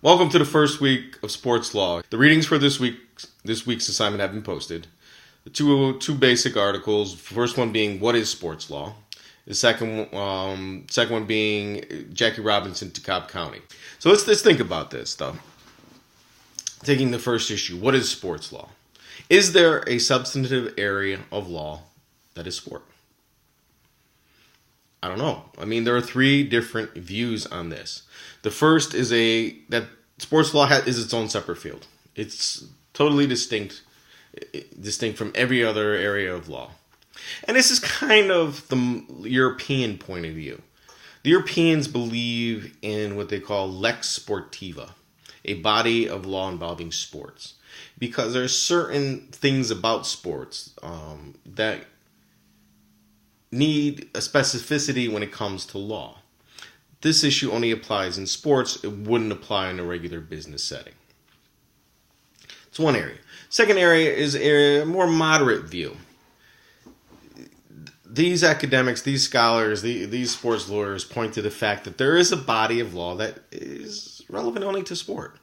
Welcome to the first week of sports law. The readings for this week's assignment have been posted. The two basic articles. The first one being what is sports law. The second one being Jackie Robinson to Cobb County. So let's think about this though. Taking the first issue, what is sports law? Is there a substantive area of law that is sport? I don't know. I mean, there are three different views on this. The first is that sports law is its own separate field. It's totally distinct from every other area of law. And this is kind of the European point of view. The Europeans believe in what they call lex sportiva, a body of law involving sports, because there are certain things about sports that need a specificity when it comes to law. This issue only applies in sports. It wouldn't apply in a regular business setting. It's one area. Second area is a more moderate view. These academics, these scholars, these sports lawyers point to the fact that there is a body of law that is relevant only to sport.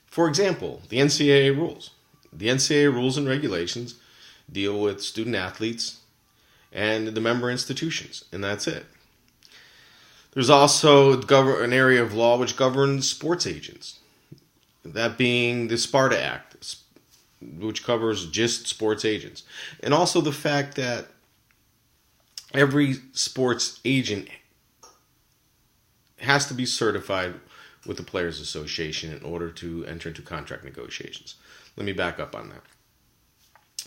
For example, the NCAA rules. The NCAA rules and regulations deal with student athletes and the member institutions, and that's it. There's also an area of law which governs sports agents, that being the Sparta Act, which covers just sports agents, and also the fact that every sports agent has to be certified with the Players Association in order to enter into contract negotiations. Let me back up on that.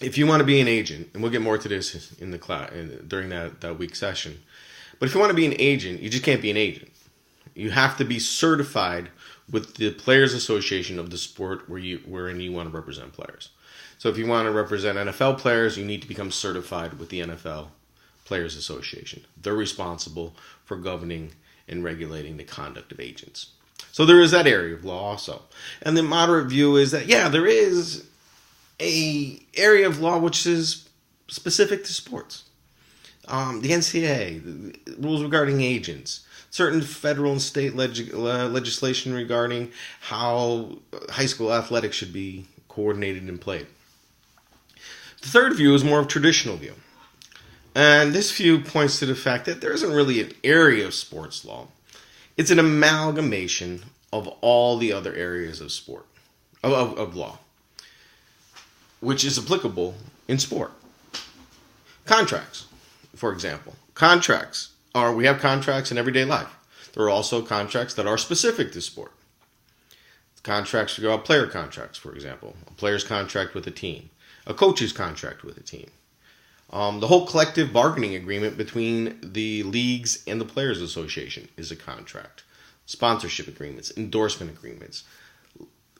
If you want to be an agent, and we'll get more to this in the class during that week session, but if you want to be an agent, you just can't be an agent. You have to be certified with the Players Association of the sport wherein you want to represent players. So if you want to represent NFL players, you need to become certified with the NFL Players Association. They're responsible for governing and regulating the conduct of agents. So there is that area of law also. And the moderate view is that, there is a area of law which is specific to sports. The NCAA, the rules regarding agents, certain federal and state legislation regarding how high school athletics should be coordinated and played. The third view is more of a traditional view. And this view points to the fact that there isn't really an area of sports law. It's an amalgamation of all the other areas of sport, of law, which is applicable in sport. Contracts, for example. We have contracts in everyday life. There are also contracts that are specific to sport. Contracts, we got player contracts, for example. A player's contract with a team. A coach's contract with a team. The whole collective bargaining agreement between the leagues and the Players Association is a contract. Sponsorship agreements, endorsement agreements,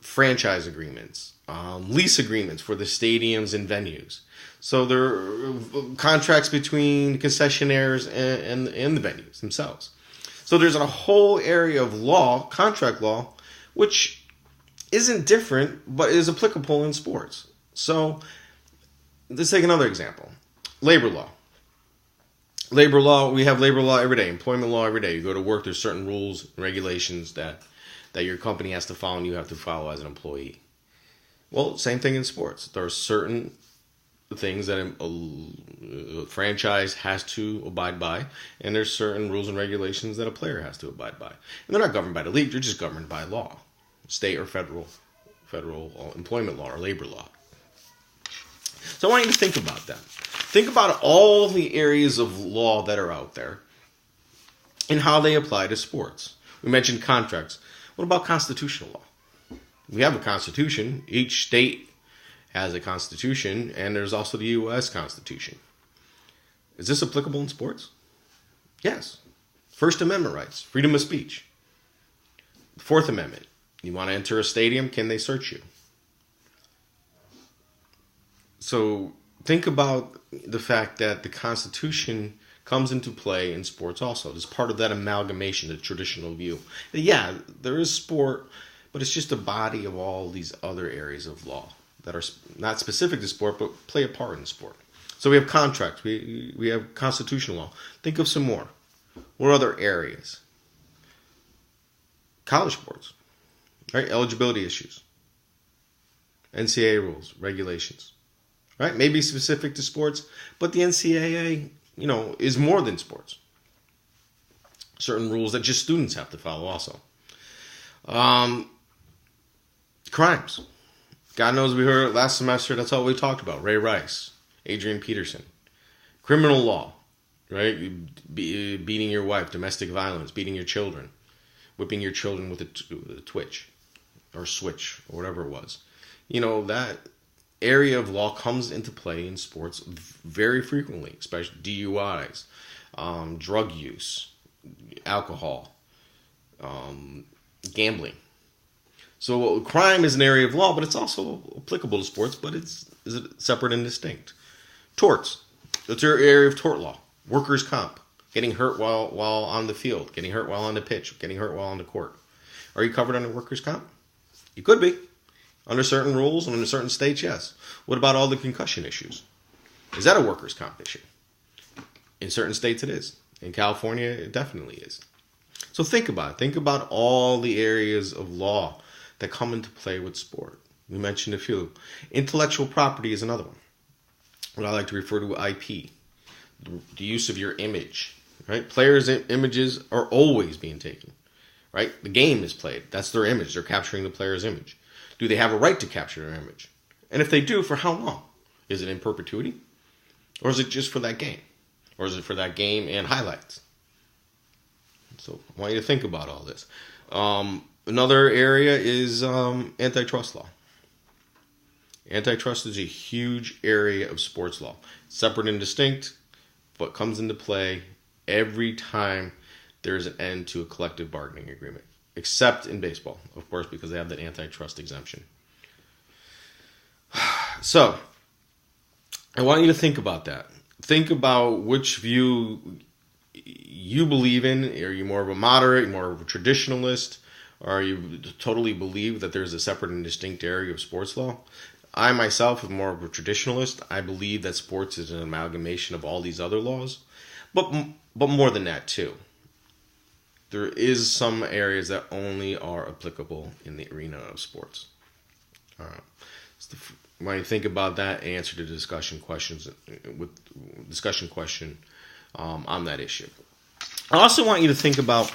franchise agreements, lease agreements for the stadiums and venues. So there are contracts between concessionaires and the venues themselves. So there's a whole area of law, contract law, which isn't different but is applicable in sports. So let's take another example. Labor law. We have labor law every day, employment law every day. You go to work, there's certain rules and regulations that your company has to follow and you have to follow as an employee. Well, same thing in sports. There are certain things that a franchise has to abide by, and there's certain rules and regulations that a player has to abide by. And they're not governed by the league, they're just governed by law, state or federal employment law or labor law. So I want you to think about that. Think about all the areas of law that are out there and how they apply to sports. We mentioned contracts. What about constitutional law? We have a constitution. Each state has a constitution, and there's also the U.S. Constitution. Is this applicable in sports? Yes. First Amendment rights, freedom of speech. Fourth Amendment. You want to enter a stadium, can they search you? So think about the fact that the Constitution comes into play in sports also. It's part of that amalgamation, the traditional view. Yeah, there is sport, but it's just a body of all these other areas of law that are not specific to sport, but play a part in sport. So we have contracts. We have constitutional law. Think of some more. What other areas? College sports. Right? Eligibility issues. NCAA rules, regulations. Right? Maybe specific to sports, but the NCAA, is more than sports. Certain rules that just students have to follow also. Crimes. God knows we heard it last semester. That's all we talked about. Ray Rice, Adrian Peterson. Criminal law, right? Beating your wife, domestic violence, beating your children, whipping your children with a twitch or switch or whatever it was. That area of law comes into play in sports very frequently, especially DUIs, drug use, alcohol, gambling. So crime is an area of law, but it's also applicable to sports, but it's separate and distinct. Torts. It's your area of tort law. Workers' comp. Getting hurt while on the field. Getting hurt while on the pitch. Getting hurt while on the court. Are you covered under workers' comp? You could be. Under certain rules and under certain states, yes. What about all the concussion issues? Is that a workers' comp issue? In certain states it is. In California, it definitely is. So think about it. Think about all the areas of law that come into play with sport. We mentioned a few. Intellectual property is another one. What I like to refer to IP. The use of your image. Right? Players' images are always being taken. Right? The game is played. That's their image. They're capturing the player's image. Do they have a right to capture their image? And if they do, for how long? Is it in perpetuity? Or is it just for that game? Or is it for that game and highlights? So I want you to think about all this. Another area is antitrust law. Antitrust is a huge area of sports law. Separate and distinct, but comes into play every time there's an end to a collective bargaining agreement. Except in baseball, of course, because they have that antitrust exemption. So, I want you to think about that. Think about which view you believe in. Are you more of a moderate, more of a traditionalist? Or are you totally believe that there's a separate and distinct area of sports law? I myself am more of a traditionalist. I believe that sports is an amalgamation of all these other laws. But more than that, too. There is some areas that only are applicable in the arena of sports. When you think about that, answer the discussion question on that issue. I also want you to think about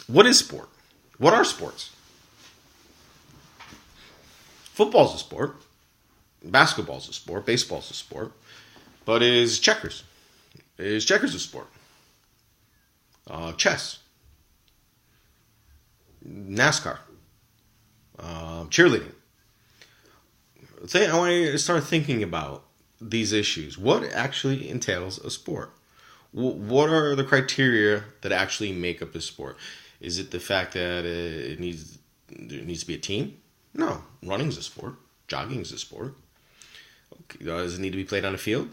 what is sport? What are sports? Football's a sport. Basketball's a sport. Baseball's a sport. But is checkers? Is checkers a sport? Chess, NASCAR, cheerleading. I want you to start thinking about these issues. What actually entails a sport? What are the criteria that actually make up a sport? Is it the fact that there needs to be a team? No. Running's a sport. Jogging's a sport. Okay. Does it need to be played on a field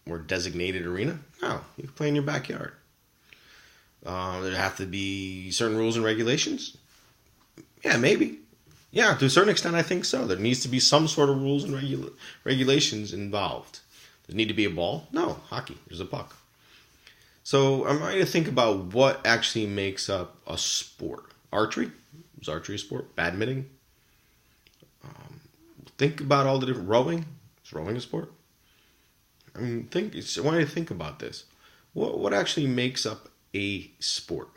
or designated arena? No. You can play in your backyard. There have to be certain rules and regulations? Yeah, maybe. Yeah, to a certain extent, I think so. There needs to be some sort of rules and regulations involved. Does there need to be a ball? No, hockey. There's a puck. So I'm trying to think about what actually makes up a sport. Archery? Is archery a sport? Badminton? Think about all the different... Rowing? Is rowing a sport? I want you to think about this. What actually makes up a sport?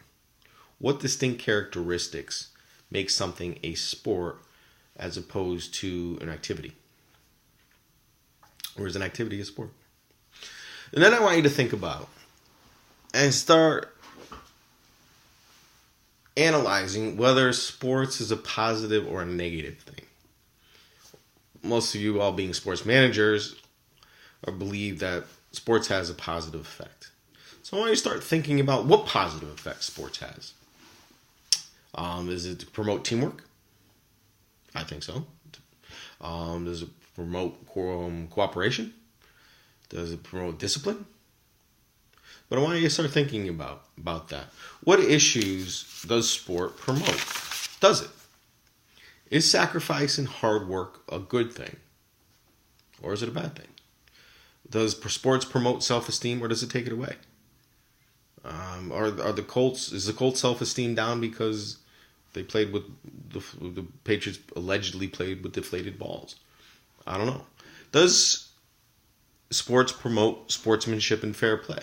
What distinct characteristics make something a sport as opposed to an activity? Or is an activity a sport? And then I want you to think about and start analyzing whether sports is a positive or a negative thing. Most of you all being sports managers believe that sports has a positive effect. So I want you to start thinking about what positive effects sports has. Does it promote teamwork? I think so. Does it promote cooperation? Does it promote discipline? But I want you to start thinking about that. What issues does sport promote? Does it? Is sacrifice and hard work a good thing? Or is it a bad thing? Does sports promote self-esteem or does it take it away? Is the Colts self-esteem down because They played with the Patriots allegedly played with deflated balls. I don't know. Does sports promote sportsmanship and fair play?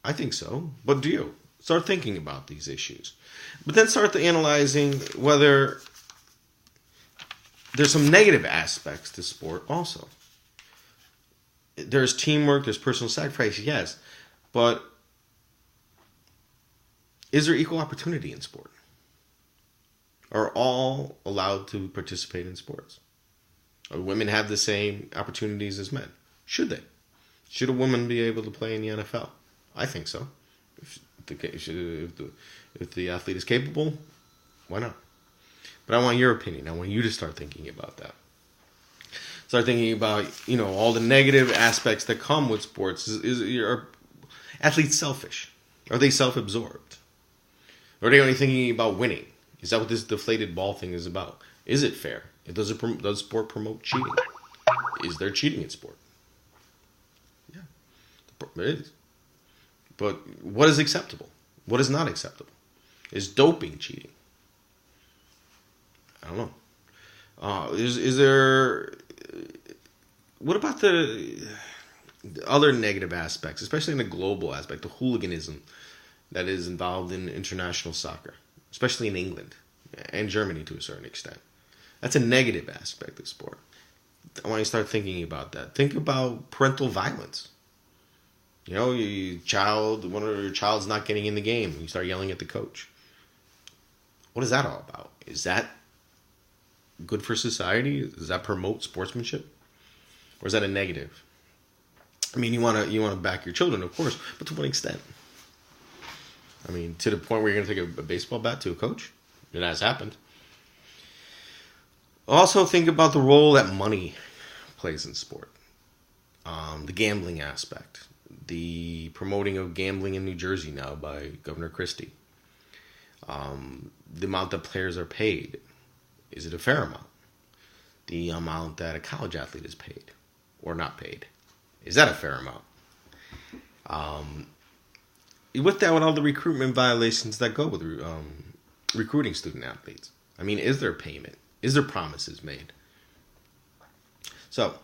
I think so. But do you? Start thinking about these issues. But then start analyzing whether there's some negative aspects to sport also. There's teamwork, there's personal sacrifice, yes. But is there equal opportunity in sport? Are all allowed to participate in sports? Do women have the same opportunities as men? Should they? Should a woman be able to play in the NFL? I think so. If the athlete is capable, why not? But I want your opinion. I want you to start thinking about that. Start thinking about, all the negative aspects that come with sports. Are athletes selfish? Are they self-absorbed? Or are they only thinking about winning? Is that what this deflated ball thing is about? Is it fair? Does sport promote cheating? Is there cheating in sport? Yeah, it is. But what is acceptable? What is not acceptable? Is doping cheating? I don't know. Is there? What about the other negative aspects, especially in the global aspect, the hooliganism that is involved in international soccer, especially in England and Germany to a certain extent? That's a negative aspect of sport. I want you to start thinking about that. Think about parental violence. One of your child's not getting in the game. You start yelling at the coach. What is that all about? Is that good for society? Does that promote sportsmanship? Or is that a negative? I mean, you want to back your children, of course, but to what extent? I mean, to the point where you're going to take a baseball bat to a coach? It has happened. Also, think about the role that money plays in sport. The gambling aspect. The promoting of gambling in New Jersey now by Governor Christie. The amount that players are paid. Is it a fair amount? The amount that a college athlete is paid or not paid. Is that a fair amount? With all the recruitment violations that go with recruiting student athletes. I mean, is there payment? Is there promises made? So,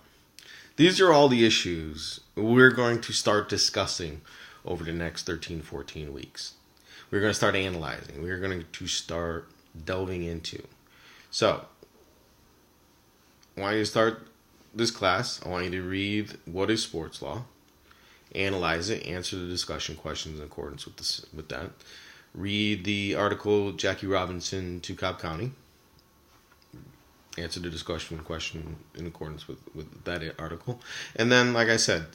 these are all the issues we're going to start discussing over the next 13, 14 weeks. We're going to start analyzing. We're going to start delving into. So, I want you to start this class. I want you to read what is sports law, analyze it, answer the discussion questions in accordance with that. Read the article Jackie Robinson to Cobb County. Answer the discussion question in accordance with that article. And then, like I said,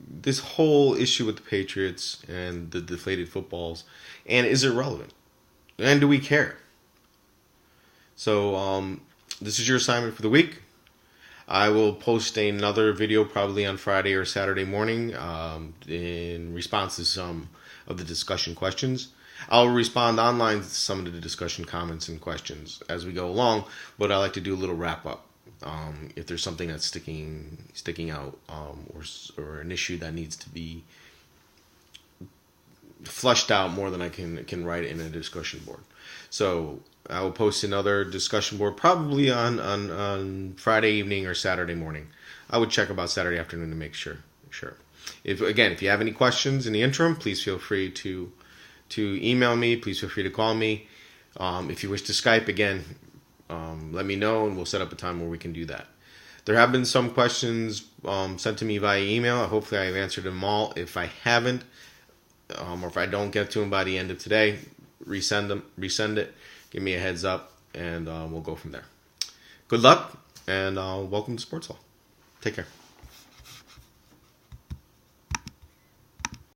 this whole issue with the Patriots and the deflated footballs, and is it relevant? And do we care? So, this is your assignment for the week. I will post another video probably on Friday or Saturday morning in response to some of the discussion questions. I'll respond online to some of the discussion comments and questions as we go along, but I like to do a little wrap up. If there's something that's sticking out, or an issue that needs to be flushed out more than I can write in a discussion board. So I will post another discussion board probably on Friday evening or Saturday morning. I would check about Saturday afternoon to make sure. If you have any questions in the interim, please feel free to email me. Please feel free to call me. If you wish to Skype, again, let me know and we'll set up a time where we can do that. There have been some questions sent to me via email. Hopefully I've answered them all. If I haven't, or if I don't get to them by the end of today, resend it, give me a heads up, and we'll go from there. Good luck, and welcome to Sports Law. Take care.